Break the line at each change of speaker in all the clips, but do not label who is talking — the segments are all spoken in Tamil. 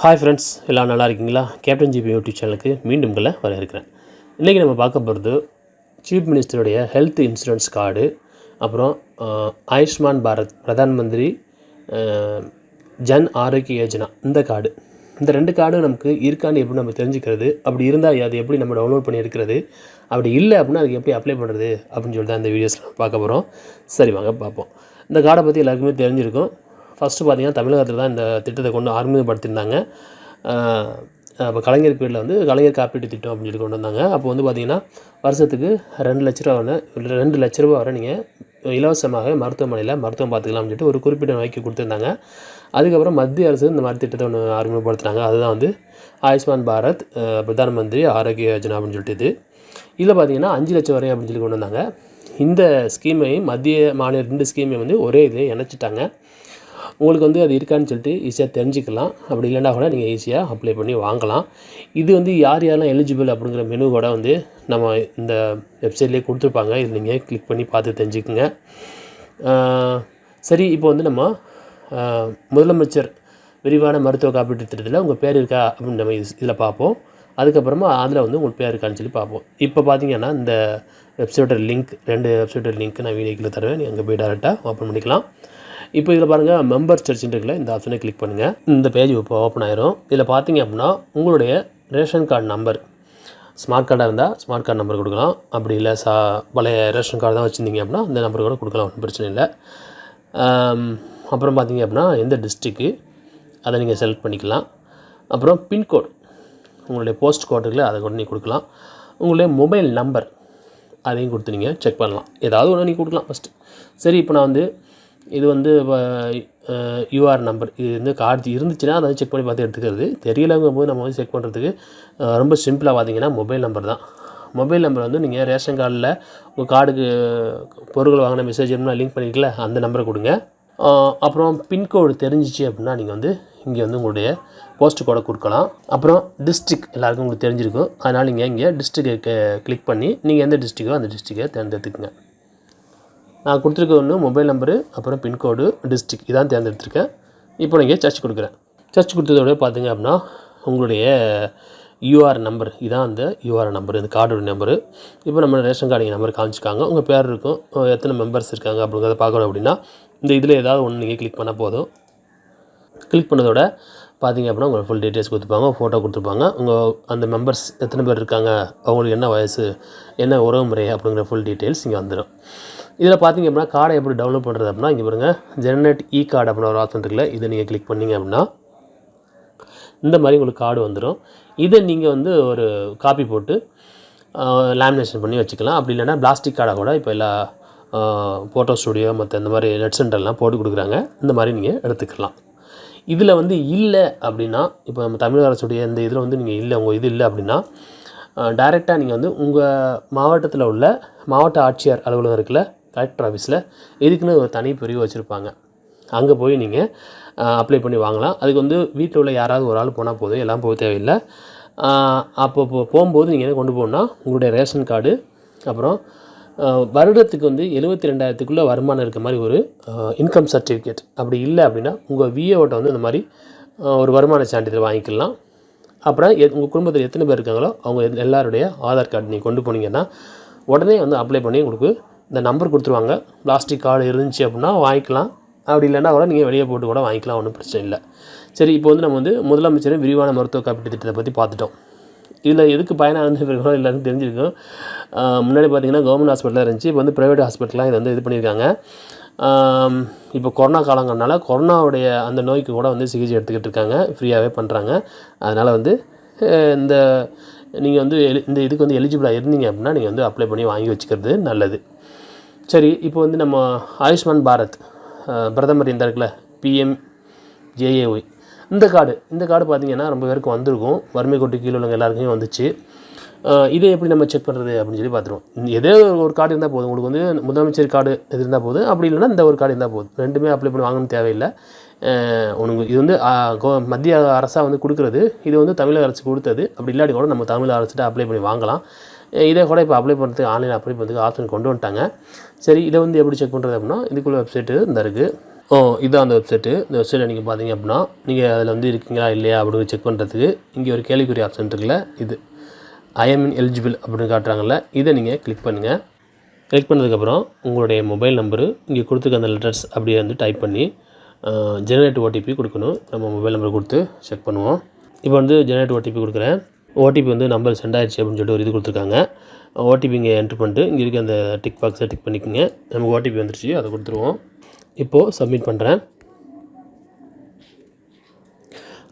ஹாய் ஃப்ரெண்ட்ஸ், எல்லாம் நல்லா இருக்கீங்களா? கேப்டன் ஜிபி யூடியூப் சேனலுக்கு மீண்டும் வர இருக்கிறேன். இன்றைக்கி நம்ம பார்க்க போகிறது சீஃப் மினிஸ்டருடைய ஹெல்த் இன்சூரன்ஸ் கார்டு, அப்புறம் ஆயுஷ்மான் பாரத் பிரதான் மந்திரி ஜன் ஆரோக்கிய யோஜனா இந்த கார்டு. இந்த 2 கார்டும் நமக்கு இருக்கான்னு எப்படி நம்ம தெரிஞ்சுக்கிறது, அப்படி இருந்தால் அது எப்படி நம்ம டவுன்லோட் பண்ணி எடுக்கிறது, அப்படி இல்லை அப்படின்னா அதுக்கு எப்படி அப்ளை பண்ணுறது அப்படின்னு சொல்லிட்டு அந்த வீடியோஸில் பார்க்க போகிறோம். சரி வாங்க பார்ப்போம். இந்த கார்டை பற்றி எல்லாருக்குமே தெரிஞ்சிருக்கும். ஃபஸ்ட்டு பார்த்திங்கன்னா தமிழகத்தில் தான் இந்த திட்டத்தை கொண்டு அறிமுகப்படுத்தியிருந்தாங்க. அப்போ கலைஞர் பீரியடில் வந்து கலைஞர் காப்பீட்டு திட்டம் அப்படின்னு சொல்லி கொண்டு வந்தாங்க. அப்போ வந்து பார்த்திங்கன்னா வருஷத்துக்கு 2 லட்ச ரூபா வரை நீங்கள் இலவசமாக மருத்துவமனையில் மருத்துவம் பார்த்துக்கலாம்னு சொல்லிட்டு ஒரு குறிப்பிட்ட நோய்க்கு கொடுத்துருந்தாங்க. அதுக்கப்புறம் மத்திய அரசு இந்த மாதிரி திட்டத்தை ஒன்று அறிமுகப்படுத்தினாங்க. அதுதான் வந்து ஆயுஷ்மான் பாரத் பிரதான் மந்திரி ஆரோக்கிய யோஜனா அப்படின்னு சொல்லிட்டு இது. இதில் பார்த்திங்கன்னா 5 லட்சம் வரை அப்படின்னு சொல்லி கொண்டு வந்தாங்க. இந்த ஸ்கீமையும் மத்திய மாநில 2 ஸ்கீமையும் வந்து ஒரே இதிலே இணைச்சிட்டாங்க. உங்களுக்கு வந்து அது இருக்கான்னு சொல்லிட்டு ஈஸியாக தெரிஞ்சுக்கலாம். அப்படி இல்லைன்னா கூட நீங்கள் ஈஸியாக அப்ளை பண்ணி வாங்கலாம். இது வந்து யாரெல்லாம் எலிஜிபிள் அப்படிங்கிற மெனு கூட வந்து நம்ம இந்த வெப்சைட்லேயே கொடுத்துருப்பாங்க. இது நீங்கள் கிளிக் பண்ணி பார்த்து தெரிஞ்சுக்குங்க. சரி, இப்போ வந்து நம்ம முதலமைச்சர் விரிவான மருத்துவ காப்பீட்டு திட்டத்தில் உங்கள் பேர் இருக்கா அப்படின்னு நம்ம இதில் பார்ப்போம். அதுக்கப்புறமா அதில் வந்து உங்களுக்கு பேர் இருக்கான்னு சொல்லி பார்ப்போம். இப்போ பார்த்தீங்கன்னா இந்த வெப்சைட்டோட லிங்க் 2 வெப்சைட்டோட லிங்க் நான் வீடியோக்கில் தருவேன். நீங்கள் அங்கே போய் டேரெக்டாக ஓப்பன் பண்ணிக்கலாம். இப்போ இதில் பாருங்கள், மெம்பர் சர்ச்ன்னு இருக்குல்ல, இந்த ஆப்ஷனை கிளிக் பண்ணுங்கள். இந்த பேஜ் இப்போ ஓப்பன் ஆயிரும். இதில் பார்த்தீங்க அப்படின்னா உங்களுடைய ரேஷன் கார்டு நம்பர், ஸ்மார்ட் கார்டாக இருந்தால் ஸ்மார்ட் கார்டு நம்பர் கொடுக்கலாம். அப்படி இல்லை பழைய ரேஷன் கார்டு தான் வச்சுருந்தீங்க அப்படின்னா அந்த நம்பர் கூட கொடுக்கலாம், ஒன்றும் பிரச்சனை இல்லை. அப்புறம் பார்த்தீங்க அப்படின்னா எந்த டிஸ்ட்ரிக்கு அதை நீங்கள் செலக்ட் பண்ணிக்கலாம். அப்புறம் பின்கோடு, உங்களுடைய போஸ்ட் கோட் இருக்குல்ல, அதை கூட நீங்கள் கொடுக்கலாம். உங்களுடைய மொபைல் நம்பர் அதையும் கொடுத்து நீங்கள் செக் பண்ணலாம். ஏதாவது ஒன்று நீங்கள் கொடுக்கலாம் ஃபஸ்ட்டு. சரி, இப்போ நான் வந்து இது வந்து யூஆர் நம்பர், இது வந்து கார்டு இருந்துச்சுன்னா அதை செக் பண்ணி பார்த்து எடுத்துக்கிறது. தெரியலங்கும் போது நம்ம வந்து செக் பண்ணுறதுக்கு ரொம்ப சிம்பிளாக பார்த்தீங்கன்னா மொபைல் நம்பர் தான். மொபைல் நம்பர் வந்து நீங்கள் ரேஷன் கார்டில் உங்கள் கார்டுக்கு பொருட்கள் வாங்கின மெசேஜ் இருந்தால் லிங்க் பண்ணிக்கல, அந்த நம்பரை கொடுங்க. அப்புறம் பின்கோடு தெரிஞ்சிச்சு அப்படின்னா நீங்கள் வந்து இங்கே வந்து உங்களுடைய போஸ்ட் கோடை கொடுக்கலாம். அப்புறம் டிஸ்ட்ரிக் எல்லாருக்கும் உங்களுக்கு தெரிஞ்சிருக்கும். அதனால் நீங்கள் இங்கே டிஸ்ட்ரிக்டை கிளிக் பண்ணி நீங்கள் எந்த டிஸ்ட்ரிக்கோ அந்த டிஸ்ட்ரிக்கை தேர்ந்தெடுத்துக்குங்க. நான் கொடுத்துருக்க ஒன்று மொபைல் நம்பரு, அப்புறம் பின்கோடு, டிஸ்ட்ரிக் இதான் தேர்ந்தெடுத்துருக்கேன். இப்போ நீங்கள் சர்ச் கொடுக்குறேன். சர்ச் கொடுத்ததோட பார்த்தீங்க அப்படின்னா உங்களுடைய யூஆர் நம்பர், இதான் அந்த யூஆர் நம்பர், இந்த கார்டோட நம்பரு. இப்போ நம்ம ரேஷன் கார்டு நம்பர் காமிச்சிருக்காங்க. உங்கள் பேர் இருக்கும், எத்தனை மெம்பர்ஸ் இருக்காங்க அப்படிங்கிறத பார்க்கணும். அப்படின்னா இந்த இதில் ஏதாவது ஒன்று நீங்கள் கிளிக் பண்ணால் போதும். கிளிக் பண்ணதோட பார்த்திங்க அப்படின்னா உங்களுக்கு ஃபுல் டீட்டெயில்ஸ் கொடுத்துருப்பாங்க, ஃபோட்டோ கொடுத்துருப்பாங்க. உங்கள் அந்த மெம்பர்ஸ் எத்தனை பேர் இருக்காங்க, அவங்களுக்கு என்ன வயசு, என்ன உறவு முறை அப்படிங்கிற ஃபுல் டீட்டெயில்ஸ் இங்கே வந்துடும். இதில் பார்த்திங்க அப்படின்னா கார்டை எப்படி டவுன்லோட் பண்ணுறது அப்படின்னா இங்கே பாருங்கள், ஜெனரேட் இ கார்டு அப்படின்னு ஒரு ஆப்ஷன் இருக்குல்ல, இதை நீங்கள் கிளிக் பண்ணிங்க அப்படின்னா இந்த மாதிரி உங்களுக்கு கார்டு வந்துடும். இதை நீங்கள் வந்து ஒரு காப்பி போட்டு லேமினேஷன் பண்ணி வச்சுக்கலாம். அப்படி இல்லைன்னா பிளாஸ்டிக் கார்டாக கூட இப்போ எல்லா ஃபோட்டோ ஸ்டுடியோ மற்ற இந்த மாதிரி நெட் சென்டர்லாம் போட்டு கொடுக்குறாங்க. இந்த மாதிரி நீங்கள் எடுத்துக்கலாம். இதில் வந்து இல்லை அப்படின்னா, இப்போ நம்ம தமிழக அரசுடைய இந்த இதில் வந்து நீங்கள் இல்லை, உங்கள் இது இல்லை அப்படின்னா டைரெக்டாக நீங்கள் வந்து உங்கள் மாவட்டத்தில் உள்ள மாவட்ட ஆட்சியர் அலுவலகம் இருக்குல்ல, கலெக்டர் ஆஃபீஸில் இதுக்குன்னு ஒரு தனி பிரிவு வச்சுருப்பாங்க. அங்கே போய் நீங்கள் அப்ளை பண்ணி வாங்கலாம். அதுக்கு வந்து வீட்டில் உள்ள யாராவது ஒரு ஆள் போனால் போதும், எல்லாம் போக தேவையில்லை. அப்போ போகும்போது நீங்கள் என்ன கொண்டு போகணுன்னா உங்களுடைய ரேஷன் கார்டு, அப்புறம் வருடத்துக்கு வந்து 72,000க்குள்ளே வருமானம் இருக்க மாதிரி ஒரு இன்கம் சர்டிஃபிகேட். அப்படி இல்லை அப்படின்னா உங்கள் விஏஓட்ட வந்து இந்த மாதிரி ஒரு வருமான சான்றிதழ் வாங்கிக்கலாம். அப்புறம் உங்கள் குடும்பத்தில் எத்தனை பேர் இருக்காங்களோ அவங்க எல்லாருடைய ஆதார் கார்டு நீங்கள் கொண்டு போனீங்கன்னா உடனே வந்து அப்ளை பண்ணி உங்களுக்கு இந்த நம்பர் கொடுத்துருவாங்க. பிளாஸ்டிக் கார்டு இருந்துச்சு அப்படின்னா வாங்கிக்கலாம். அப்படி இல்லைன்னா கூட நீங்கள் வெளியே போட்டு கூட வாங்கிக்கலாம், ஒன்றும் பிரச்சனை இல்லை. சரி, இப்போ வந்து நம்ம வந்து முதலமைச்சர் விரிவான மருத்துவ காப்பீட்டு திட்டத்தை பற்றி பார்த்துட்டோம். இதில் எதுக்கு பயனாக எல்லாருக்கும் தெரிஞ்சிருக்கும். முன்னாடி பார்த்திங்கன்னா கவர்மெண்ட் ஹாஸ்பிட்டலாக இருந்துச்சு, இப்போ வந்து ப்ரைவேட் ஹாஸ்பிட்டலாக இதை வந்து இது பண்ணியிருக்காங்க. இப்போ கொரோனா காலங்கள்னால கொரோனாவுடைய அந்த நோய்க்கு கூட வந்து சிகிச்சை எடுத்துக்கிட்டு இருக்காங்க, ஃப்ரீயாகவே பண்ணுறாங்க. அதனால் வந்து இந்த நீங்கள் வந்து இந்த இதுக்கு வந்து எலிஜிபிளாக இருந்தீங்க அப்படின்னா நீங்கள் வந்து அப்ளை பண்ணி வாங்கி வச்சுக்கிறது நல்லது. சரி, இப்போ வந்து நம்ம ஆயுஷ்மான் பாரத் பிரதமர் இந்த இருக்குல்ல, PMJAY இந்த கார்டு பார்த்திங்கன்னா ரொம்ப பேருக்கு வந்திருக்கும். வறுமை கோட்டு கீழே உள்ளவங்க எல்லாருக்குமே வந்துச்சு. இதை எப்படி நம்ம செக் பண்ணுறது அப்படின்னு சொல்லி பார்த்துருவோம். ஏதோ ஒரு கார்டு இருந்தால் போதும். உங்களுக்கு வந்து முதலமைச்சர் கார்டு எது இருந்தால் போதும், அப்படி இல்லைன்னா இந்த ஒரு கார்டு இருந்தால் போதும். 2மே அப்ளை பண்ணி வாங்கணும்னு தேவையில்லை. உனக்கு இது வந்து மத்திய அரசாக வந்து கொடுக்குறது, இது வந்து தமிழக அரசு கொடுத்தது. அப்படி இல்லாட்டி கூட நம்ம தமிழக அரசுகிட்ட அப்ளை பண்ணி வாங்கலாம். இதை கூட இப்போ அப்ளை பண்ணுறதுக்கு ஆன்லைன் அப்ளை பண்ணுறதுக்கு ஆப்ஷன் கொண்டு வந்துட்டாங்க. சரி, இதை வந்து எப்படி செக் பண்ணுறது அப்படின்னா இதுக்குள்ள வெப்சைட்டு இந்த இருக்குது. இதுதான் அந்த வெப்சைட்டு. இந்த வெப்சைட்டில் நீங்கள் பார்த்தீங்க அப்படின்னா, நீங்கள் அதில் வந்து இருக்கீங்களா இல்லையா அப்படின்னு செக் பண்ணுறதுக்கு இங்கே ஒரு கேள்விக்குறி ஆப்ஷன் இருக்குல்ல, இது ஐ எம் எலிஜிபிள் அப்படின்னு காட்டுறாங்கல்ல, இதை நீங்கள் கிளிக் பண்ணுங்கள். கிளிக் பண்ணதுக்கப்புறம் உங்களுடைய மொபைல் நம்பரு இங்கே கொடுத்துருக்க அந்த லெட்டர்ஸ் அப்படியே வந்து டைப் பண்ணி ஜெனரேட் ஓடிபி கொடுக்கணும். நம்ம மொபைல் நம்பர் கொடுத்து செக் பண்ணுவோம். இப்போ வந்து ஜெனரேட் ஓடிபி கொடுக்குறேன். ஓடிபி வந்து நம்பர் சென்ட் ஆயிடுச்சு அப்படின்னு சொல்லிட்டு ஒரு இது கொடுத்துருக்காங்க. ஓடிபி இங்கே என்ட்ரு பண்ணிட்டு இங்கே இருக்க அந்த டிக் பாக்ஸை டிக் பண்ணிக்கோங்க. நமக்கு ஓடிபி வந்துருச்சு, அதை கொடுத்துருவோம். இப்போது சப்மிட் பண்ணுறேன்.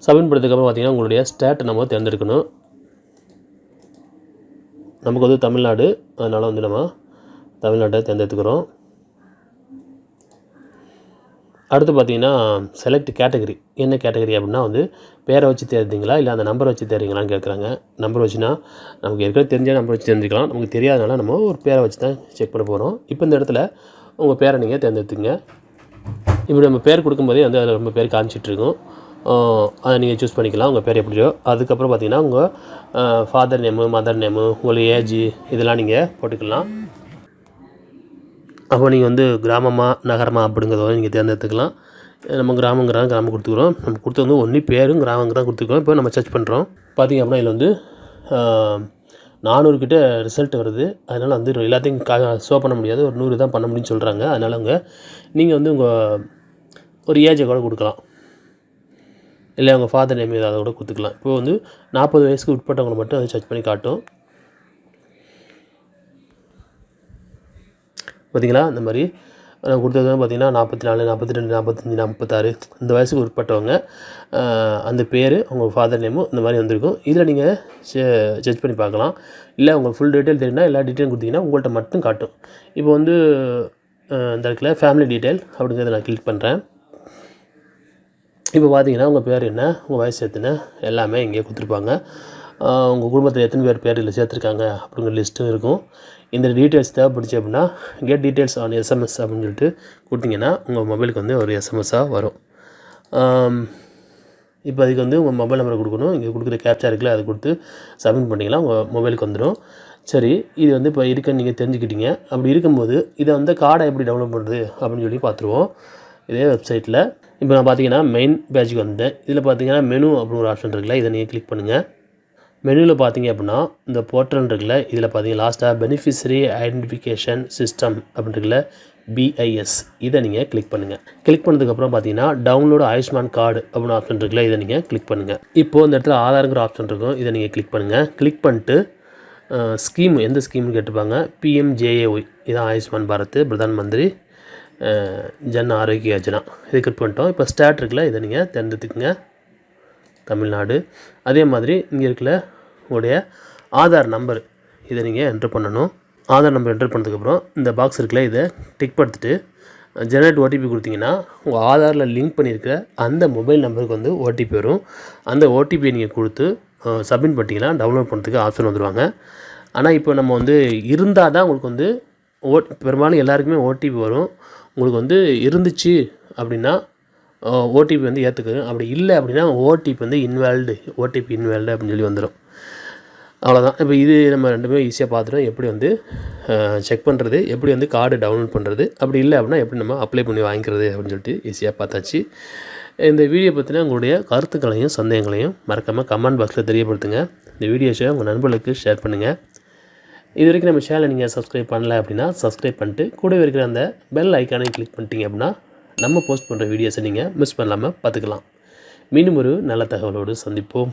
சப்மிட் பண்ணதுக்கப்புறம் பார்த்திங்கன்னா உங்களுடைய ஸ்டேட்டை நம்ம தேர்ந்தெடுக்கணும். நமக்கு வந்து தமிழ்நாடு, அதனால் வந்து நம்ம தமிழ்நாட்டை தேர்ந்தெடுத்துக்கிறோம். அடுத்து பார்த்திங்கன்னா செலக்ட் கேட்டகரி. என்ன கேட்டகரி அப்படின்னா வந்து பேரை வச்சு தேர்ந்தீங்களா இல்லை அந்த நம்பரை வச்சு தேர்றீங்களான்னு கேட்குறாங்க. நம்பர் வச்சுன்னா நமக்கு ஏற்கனவே தெரிஞ்ச நம்பர் வச்சு தெரிஞ்சுக்கலாம். நமக்கு தெரியாதனால நம்ம ஒரு பேரை வச்சு தான் செக் பண்ண போகிறோம். இப்போ இந்த இடத்துல உங்கள் பேரை நீங்கள் தேர்ந்தெடுத்துங்க. இப்படி நம்ம பேர் கொடுக்கும்போதே வந்து அதில் ரொம்ப பேர் காமிச்சிட்ருக்கும். அதை நீங்கள் சூஸ் பண்ணிக்கலாம் உங்கள் பேர் எப்படியோ. அதுக்கப்புறம் பார்த்திங்கன்னா உங்கள் ஃபாதர் நேமு, மதர் நேமு, உங்களுடைய ஏஜ் இதெல்லாம் நீங்கள் போட்டுக்கலாம். அப்போ நீங்கள் வந்து கிராமமா நகரமா அப்படிங்கிறத நீங்கள் தேர்ந்தெடுத்துக்கலாம். நம்ம கிராமம் கொடுத்துக்கிறோம். நம்ம கொடுத்தது வந்து ஒன்லி பேரும் கிராமங்க தான் கொடுத்துருக்கோம். இப்போ நம்ம சர்ச் பண்ணுறோம். பார்த்திங்க அப்படின்னா இதில் வந்து 400 கிட்ட ரிசல்ட் வருது. அதனால் வந்து எல்லாத்தையும் ஷோ பண்ண முடியாது, ஒரு 100 தான் பண்ண முடியும்னு சொல்கிறாங்க. அதனால் நீங்கள் வந்து உங்கள் ஒரு ஏஜை கூட கொடுக்கலாம், இல்லை உங்கள் ஃபாதர் நேம் ஏதாவது கூட கொடுத்துக்கலாம். இப்போ வந்து 40 வயசுக்கு உட்பட்டவங்களை மட்டும் அதை சர்ச் பண்ணி காட்டும். பார்த்திங்களா, இந்த மாதிரி நான் கொடுத்தது பார்த்திங்கன்னா 44, 42, 45, 46 இந்த வயசுக்கு உட்பட்டவங்க அந்த பேர், உங்கள் ஃபாதர் நேமும் இந்த மாதிரி வந்திருக்கும். இதில் நீங்கள் செக் பண்ணி பார்க்கலாம். இல்லை உங்களுக்கு ஃபுல் டீட்டெயில் தெரியுன்னா எல்லா டீட்டெயிலும் கொடுத்தீங்கன்னா உங்கள்கிட்ட மட்டும் காட்டும். இப்போ வந்து இந்த இடத்துல ஃபேமிலி டீட்டெயில் அப்படிங்கிறத நான் கிளிக் பண்ணுறேன். இப்போ பார்த்தீங்கன்னா உங்கள் பேர் என்ன, உங்கள் வயசு எத்தனை எல்லாமே இங்கே கொடுத்துருப்பாங்க. உங்கள் குடும்பத்தில் எத்தனை பேர் இதில் சேர்த்துருக்காங்க அப்படிங்கிற லிஸ்ட்டும் இருக்கும். இந்த டீட்டெயில்ஸ் தேவைப்படுச்சு அப்படின்னா கெட் டீட்டெயில்ஸ் ஆன் எஸ்எம்எஸ் அப்படின்னு சொல்லிட்டு கொடுத்தீங்கன்னா உங்கள் மொபைலுக்கு வந்து ஒரு எஸ்எம்எஸ்ஸாக வரும். இப்போ அதுக்கு வந்து உங்கள் மொபைல் நம்பரை கொடுக்கணும். இங்கே கொடுக்குற கேப்ச்சா இருக்குல்ல, அதை கொடுத்து சப்மிட் பண்ணிங்கன்னா உங்கள் மொபைலுக்கு வந்துடும். சரி, இது வந்து இப்போ இருக்குன்னு நீங்கள் தெரிஞ்சுக்கிட்டீங்க. அப்படி இருக்கும்போது இதை வந்து கார்டை எப்படி டவுன்லோட் பண்ணுறது அப்படின்னு சொல்லி பார்த்துருவோம் இதே வெப்சைட்டில். இப்போ நான் பார்த்தீங்கன்னா மெயின் பேஜுக்கு வந்தேன். இதில் பார்த்தீங்கன்னா மெனு அப்படின்னு ஒரு ஆப்ஷன் இருக்குல்ல, இதை நீங்கள் கிளிக் பண்ணுங்கள். மெனுவில் பார்த்தீங்க அப்படின்னா இந்த போர்ட்டல் இருக்குல்ல, இதில் பார்த்தீங்க லாஸ்ட்டாக பெனிஃபிஷரி ஐடென்டிஃபிகேஷன் சிஸ்டம் அப்படின்னு இருக்குல்ல, பிஐஎஸ், இதை நீங்கள் கிளிக் பண்ணுங்கள். கிளிக் பண்ணதுக்கப்புறம் பார்த்தீங்கன்னா டவுன்லோடு ஆயுஷ்மான் கார்டு அப்படின்னு ஆப்ஷன் இருக்குல்ல, இதை நீங்கள் கிளிக் பண்ணுங்கள். இப்போது இந்த இடத்துல ஆதாருங்கிற ஆப்ஷன் இருக்கும், இதை நீங்கள் கிளிக் பண்ணுங்கள். கிளிக் பண்ணிட்டு ஸ்கீம் எந்த ஸ்கீம்னு கேட்டுப்பாங்க. பிஎம்ஜேஏஒய், இதான் ஆயுஷ்மான் பாரத் பிரதான் மந்திரி ஜன் ஆரோக்கிய யோஜனா, இதை கிளிக் பண்ணிட்டோம். இப்போ ஸ்டேட் இருக்குல்ல, இதை நீங்கள் தேர்ந்தெடுத்துக்குங்க, தமிழ்நாடு. அதே மாதிரி இங்கே இருக்கல உங்களுடைய ஆதார் நம்பர், இதை நீங்கள் என்ட்ரு பண்ணணும். ஆதார் நம்பர் என்ட்ரு பண்ணதுக்கப்புறம் இந்த பாக்ஸ் இருக்குல்ல, இதை டிக் படுத்துட்டு ஜெனரேட் ஓடிபி கொடுத்தீங்கன்னா உங்கள் ஆதாரில் லிங்க் பண்ணியிருக்க அந்த மொபைல் நம்பருக்கு வந்து ஓடிபி வரும். அந்த ஓடிபியை நீங்கள் கொடுத்து சப்மிட் பண்ணிட்டீங்கன்னா டவுன்லோட் பண்ணுறதுக்கு ஆப்ஷன் வந்துடுவாங்க. ஆனால் இப்போ நம்ம வந்து இருந்தால் தான் உங்களுக்கு வந்து பெரும்பாலும் எல்லாருக்குமே ஓடிபி வரும். உங்களுக்கு வந்து இருந்துச்சு அப்படின்னா ஓடிபி வந்து ஏற்றுக்குது. அப்படி இல்லை அப்படின்னா ஓடிபி வந்து ஓடிபி இன்வேல்டு அப்படின்னு சொல்லி வந்துடும். அவ்வளோதான். இப்போ இது நம்ம ரெண்டுமே ஈஸியாக பார்த்துட்டோம். எப்படி வந்து செக் பண்ணுறது, எப்படி வந்து கார்டு டவுன்லோட் பண்ணுறது, அப்படி இல்லை அப்படின்னா எப்படி நம்ம அப்ளை பண்ணி வாங்கிக்கிறது அப்படின்னு சொல்லிட்டு ஈஸியாக பார்த்தாச்சு. இந்த வீடியோ பற்றின உங்களுடைய கருத்துக்களையும் சந்தேகங்களையும் மறக்காமல் கமெண்ட் பாக்ஸில் தெரியப்படுத்துங்க. இந்த வீடியோஸை உங்கள் நண்பர்களுக்கு ஷேர் பண்ணுங்கள். இது வரைக்கும் நம்ம சேனலை நீங்கள் சப்ஸ்கிரைப் பண்ணல அப்படின்னா சப்ஸ்கிரைப் பண்ணிட்டு கூடவே இருக்கிற அந்த பெல் ஐக்கானையும் கிளிக் பண்ணிட்டீங்க அப்படின்னா நம்ம போஸ்ட் பண்ணுற வீடியோஸை நீங்கள் மிஸ் பண்ணாமல் பார்த்துக்கலாம். மீண்டும் ஒரு நல்ல தகவலோடு சந்திப்போம்.